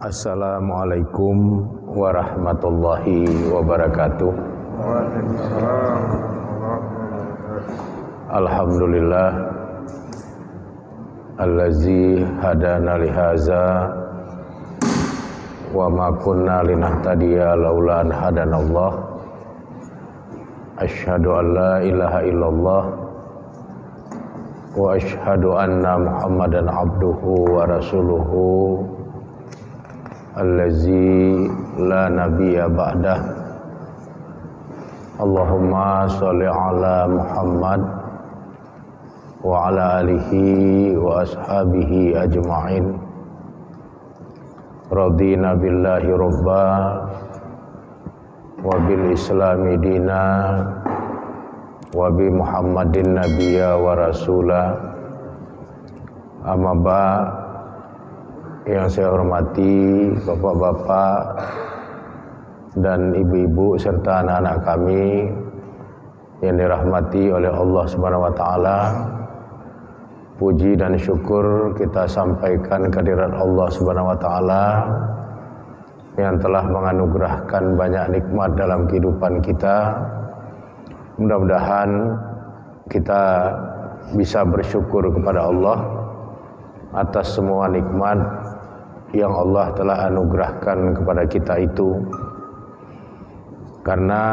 Assalamualaikum warahmatullahi wabarakatuh. Alhamdulillah allazi hadana lihaza wa ma kunna linahtadiya laula an hadanallah. Asyhadu an la ilaha illallah wa asyhadu anna Muhammadan abduhu wa rasuluhu allazi la nabiyya ba'dah. Allahumma sholli ala Muhammad wa ala alihi wa ashabihi ajma'in. Radina billahi robba wa bil islami dina wa bi Muhammadin nabiyya wa rasula. Amma ba', yang saya hormati bapak-bapak dan ibu-ibu serta anak-anak kami yang dirahmati oleh Allah Subhanahu wa taala. Puji dan syukur kita sampaikan kehadirat Allah Subhanahu wa taala yang telah menganugerahkan banyak nikmat dalam kehidupan kita. Mudah-mudahan kita bisa bersyukur kepada Allah atas semua nikmat yang Allah telah anugerahkan kepada kita itu, karena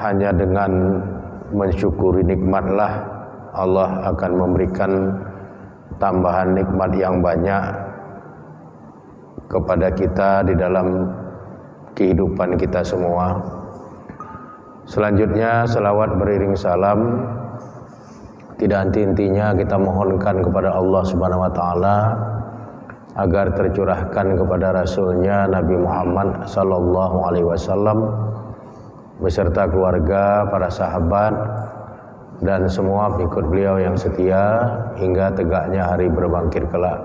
hanya dengan mensyukuri nikmatlah Allah akan memberikan tambahan nikmat yang banyak kepada kita di dalam kehidupan kita semua. Selanjutnya selawat beriring salam tidak henti-hentinya kita mohonkan kepada Allah Subhanahu wa taala agar tercurahkan kepada Rasulnya Nabi Muhammad sallallahu alaihi wasallam beserta keluarga, para sahabat dan semua pengikut beliau yang setia hingga tegaknya hari berbangkit kelak.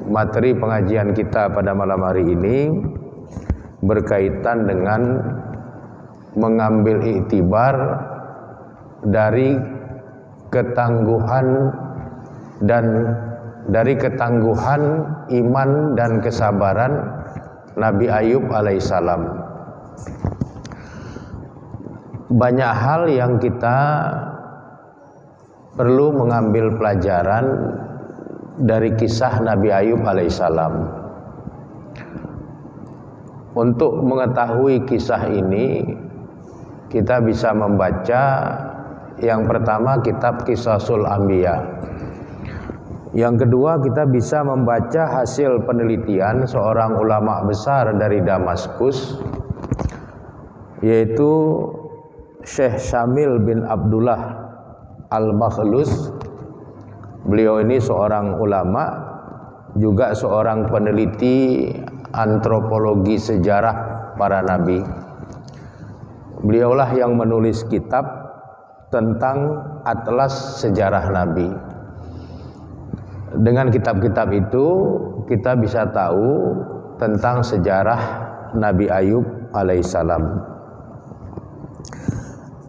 Materi pengajian kita pada malam hari ini berkaitan dengan mengambil iktibar dari ketangguhan iman dan kesabaran Nabi Ayub alaihissalam. Banyak hal yang kita perlu mengambil pelajaran dari kisah Nabi Ayub alaihissalam. Untuk mengetahui kisah ini, kita bisa membaca yang pertama kitab Qisasul Anbiya. Yang kedua, kita bisa membaca hasil penelitian seorang ulama besar dari Damaskus, yaitu Syekh Syamil bin Abdullah Al-Makhlus. Beliau ini seorang ulama, juga seorang peneliti antropologi sejarah para nabi. Beliaulah yang menulis kitab tentang atlas sejarah nabi. Dengan kitab-kitab itu kita bisa tahu tentang sejarah Nabi Ayub alaihissalam.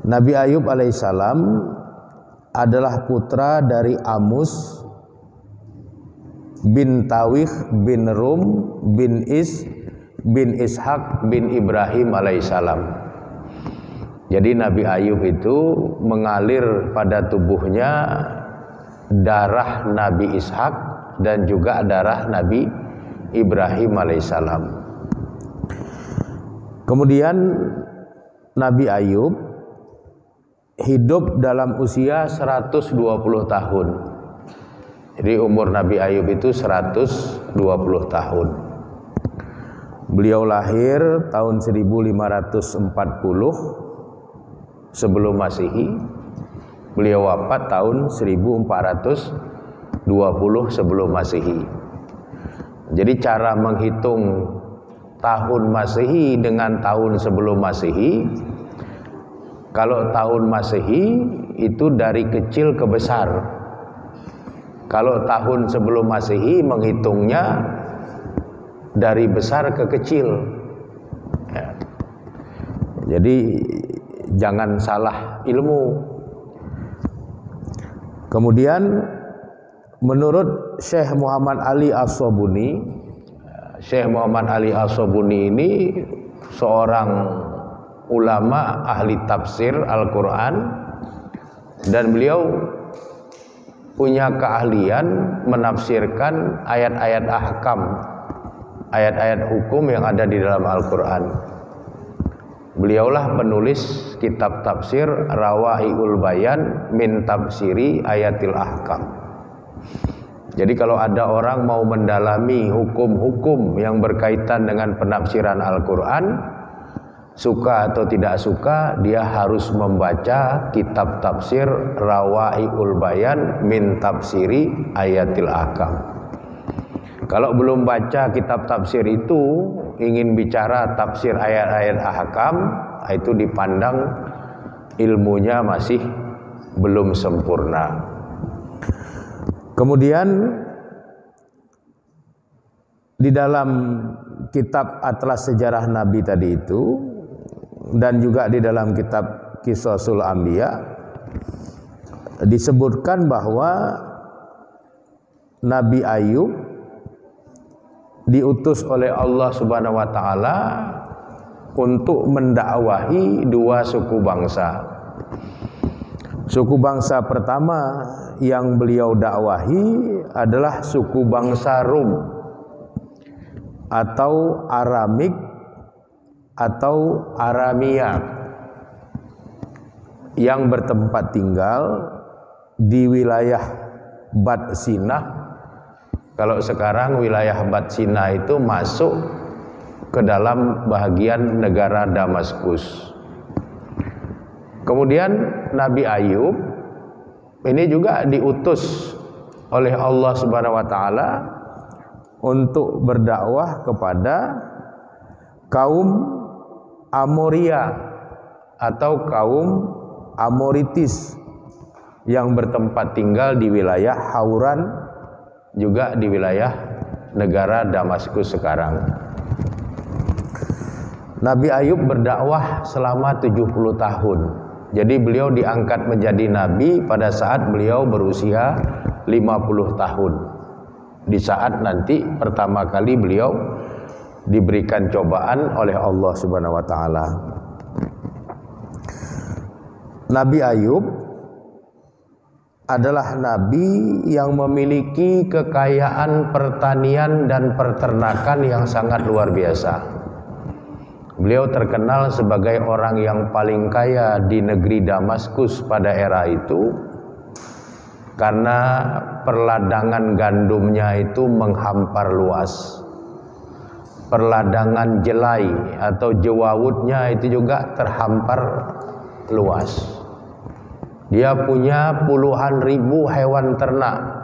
Nabi Ayub alaihissalam adalah putra dari Amus bin Tawih bin Rum bin Is bin Ishak bin Ibrahim alaihissalam. Jadi Nabi Ayub itu mengalir pada tubuhnya darah Nabi Ishak dan juga darah Nabi Ibrahim alaihissalam. Kemudian Nabi Ayub hidup dalam usia 120 tahun. Jadi umur Nabi Ayub itu 120 tahun. Beliau lahir tahun 1540 sebelum Masehi. Beliau wafat tahun 1420 sebelum Masehi. Jadi cara menghitung tahun Masehi dengan tahun sebelum Masehi, kalau tahun Masehi itu dari kecil ke besar. Kalau tahun sebelum Masehi menghitungnya dari besar ke kecil. Ya. Jadi jangan salah ilmu. Kemudian menurut Syekh Muhammad Ali As-Sobuni, Syekh Muhammad Ali As-Sabuni ini seorang ulama ahli tafsir Al-Quran, dan beliau punya keahlian menafsirkan ayat-ayat ahkam, ayat-ayat hukum yang ada di dalam Al-Quran. Beliaulah penulis kitab tafsir Rawaiul Bayan min Tafsiri Ayatil Ahkam. Jadi kalau ada orang mau mendalami hukum-hukum yang berkaitan dengan penafsiran Al-Quran, suka atau tidak suka, dia harus membaca kitab tafsir Rawaiul Bayan min Tafsiri Ayatil Ahkam. Kalau belum baca kitab tafsir itu, ingin bicara tafsir ayat-ayat ahkam, itu dipandang ilmunya masih belum sempurna. Kemudian di dalam kitab Atlas Sejarah Nabi tadi itu, dan juga di dalam kitab Qisasul Anbiya, disebutkan bahwa Nabi Ayub diutus oleh Allah Subhanahu wa taala untuk mendakwahi dua suku bangsa. Suku bangsa pertama yang beliau dakwahi adalah suku bangsa Rum atau Aramik atau Aramia yang bertempat tinggal di wilayah Bad Sinah. Kalau sekarang wilayah Bad Sinah itu masuk ke dalam bagian negara Damaskus. Kemudian Nabi Ayub ini juga diutus oleh Allah Subhanahu wa taala untuk berdakwah kepada kaum Amoria atau kaum Amoritis yang bertempat tinggal di wilayah Hauran, juga di wilayah negara Damaskus sekarang. Nabi Ayub berdakwah selama 70 tahun. Jadi beliau diangkat menjadi nabi pada saat beliau berusia 50 tahun. Di saat nanti pertama kali beliau diberikan cobaan oleh Allah Subhanahu wa taala. Nabi Ayub adalah nabi yang memiliki kekayaan pertanian dan peternakan yang sangat luar biasa. Beliau terkenal sebagai orang yang paling kaya di negeri Damaskus pada era itu, karena perladangan gandumnya itu menghampar luas. Perladangan jelai atau jewawutnya itu juga terhampar luas. Dia punya puluhan ribu hewan ternak.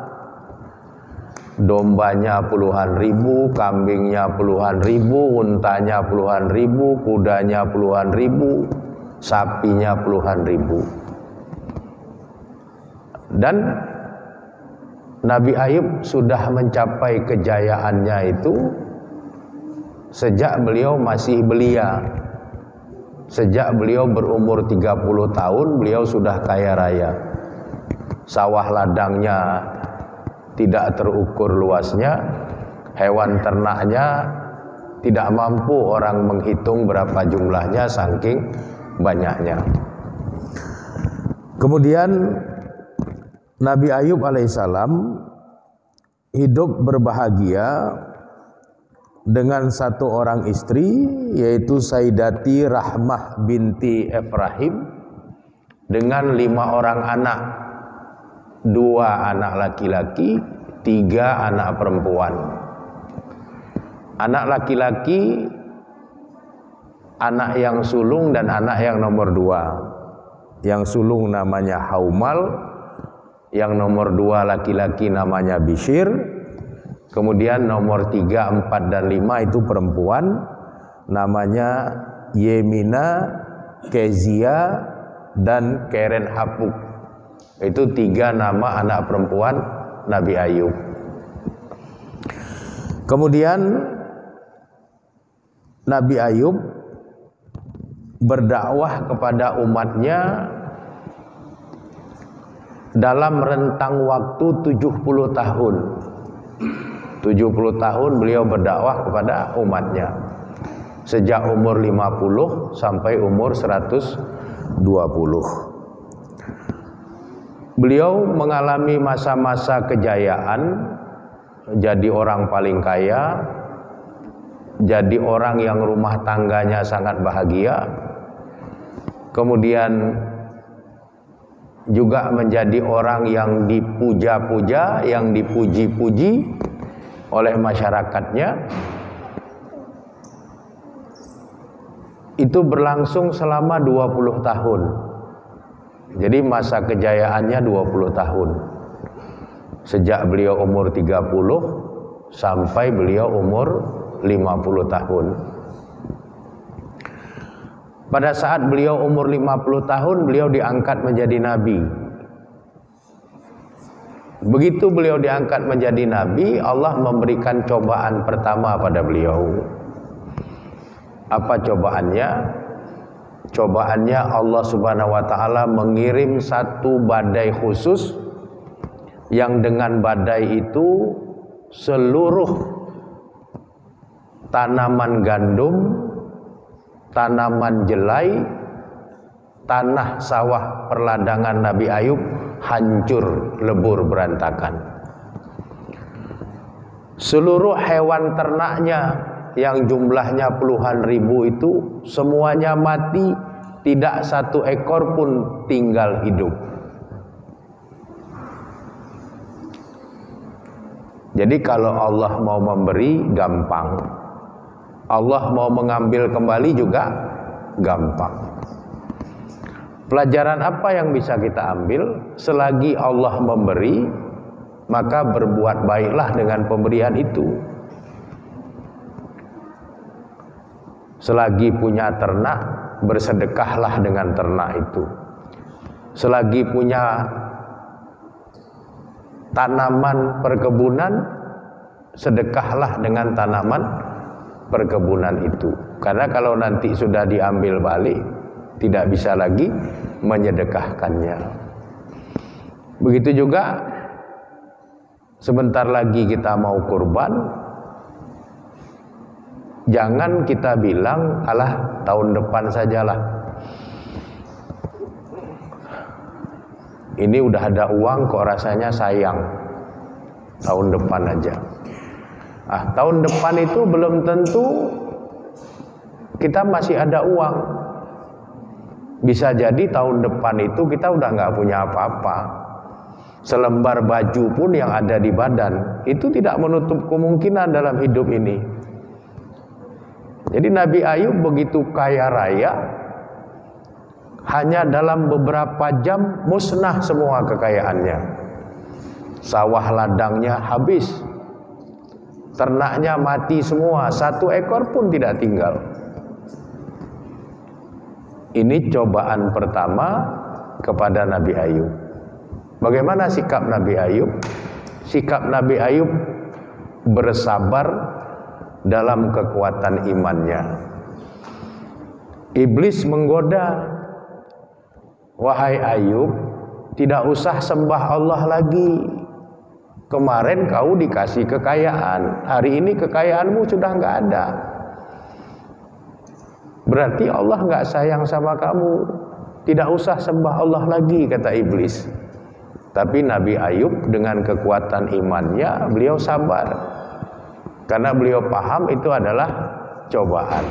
Dombanya puluhan ribu, kambingnya puluhan ribu, untanya puluhan ribu, kudanya puluhan ribu, sapinya puluhan ribu. Dan Nabi Ayub sudah mencapai kejayaannya itu sejak beliau masih belia. Sejak beliau berumur 30 tahun, beliau sudah kaya raya. Sawah ladangnya tidak terukur luasnya, hewan ternaknya tidak mampu orang menghitung berapa jumlahnya saking banyaknya. Kemudian Nabi Ayub alaihissalam hidup berbahagia dengan satu orang istri, yaitu Sayyidati Rahmah binti Efrahim, dengan 5 orang anak, 2 anak laki-laki, 3 anak perempuan. Anak laki-laki, anak yang sulung dan anak yang nomor 2. Yang sulung namanya Haumal, yang nomor 2 laki-laki namanya Bishir. Kemudian nomor 3, 4, dan 5 itu perempuan, namanya Yemina, Kezia, dan Keren Hapuk. Itu 3 nama anak perempuan Nabi Ayub. Kemudian Nabi Ayub berdakwah kepada umatnya dalam rentang waktu 70 tahun. 70 tahun beliau berdakwah kepada umatnya. Sejak umur 50 sampai umur 120. Beliau mengalami masa-masa kejayaan, jadi orang paling kaya, jadi orang yang rumah tangganya sangat bahagia, kemudian juga menjadi orang yang dipuja-puja, yang dipuji-puji oleh masyarakatnya. Itu berlangsung selama 20 tahun. Jadi masa kejayaannya 20 tahun. Sejak beliau umur 30 sampai beliau umur 50 tahun. Pada saat beliau umur 50 tahun, beliau diangkat menjadi nabi. Begitu beliau diangkat menjadi nabi, Allah memberikan cobaan pertama pada beliau. Apa cobaannya? Cobaannya Allah Subhanahu wa taala mengirim satu badai khusus, yang dengan badai itu seluruh tanaman gandum, tanaman jelai, tanah sawah perladangan Nabi Ayub hancur lebur berantakan. Seluruh hewan ternaknya yang jumlahnya puluhan ribu itu semuanya mati, tidak satu ekor pun tinggal hidup. Jadi kalau Allah mau memberi gampang, Allah mau mengambil kembali juga gampang. Pelajaran apa yang bisa kita ambil? Selagi Allah memberi, maka berbuat baiklah dengan pemberian itu. Selagi punya ternak, bersedekahlah dengan ternak itu. Selagi punya tanaman perkebunan, sedekahlah dengan tanaman perkebunan itu. Karena kalau nanti sudah diambil balik, tidak bisa lagi menyedekahkannya. Begitu juga sebentar lagi kita mau kurban, jangan kita bilang alah tahun depan sajalah, ini udah ada uang kok rasanya sayang, tahun depan aja. Tahun depan itu belum tentu kita masih ada uang. Bisa jadi tahun depan itu kita udah nggak punya apa-apa. Selembar baju pun yang ada di badan itu tidak menutup kemungkinan dalam hidup ini. Jadi Nabi Ayub begitu kaya raya, hanya dalam beberapa jam musnah semua kekayaannya. Sawah ladangnya habis, ternaknya mati semua, satu ekor pun tidak tinggal. Ini cobaan pertama kepada Nabi Ayub. Bagaimana sikap Nabi Ayub? Sikap Nabi Ayub bersabar dalam kekuatan imannya. Iblis menggoda, wahai Ayub, tidak usah sembah Allah lagi. Kemarin kau dikasih kekayaan, hari ini kekayaanmu sudah nggak ada. Berarti Allah nggak sayang sama kamu. Tidak usah sembah Allah lagi, kata iblis. Tapi Nabi Ayub dengan kekuatan imannya, beliau sabar. Karena beliau paham itu adalah cobaan.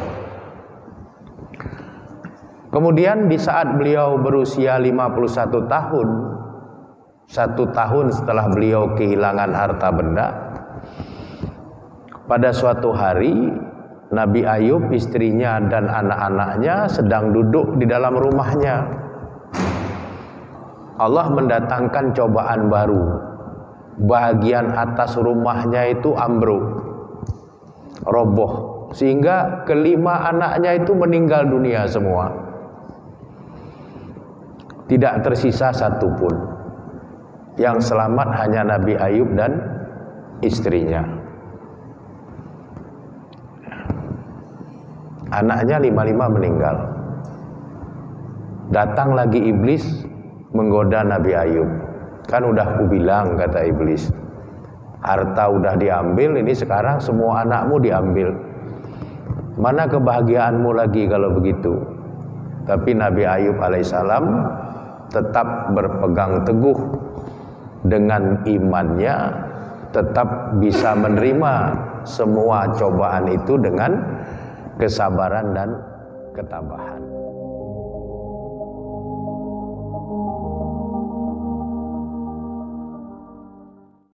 Kemudian di saat beliau berusia 51 tahun, 1 tahun setelah beliau kehilangan harta benda, pada suatu hari Nabi Ayub, istrinya dan anak-anaknya sedang duduk di dalam rumahnya. Allah mendatangkan cobaan baru. Bagian atas rumahnya itu ambruk, roboh, sehingga kelima anaknya itu meninggal dunia semua. Tidak tersisa satupun. Yang selamat hanya Nabi Ayub dan istrinya. Anaknya 5 meninggal. Datang lagi iblis menggoda Nabi Ayub. Kan udah ku bilang, kata iblis, Harta udah diambil, ini sekarang semua anakmu diambil. Mana kebahagiaanmu lagi kalau begitu? Tapi Nabi Ayub alaihissalam tetap berpegang teguh dengan imannya, tetap bisa menerima semua cobaan itu dengan kesabaran dan ketabahan.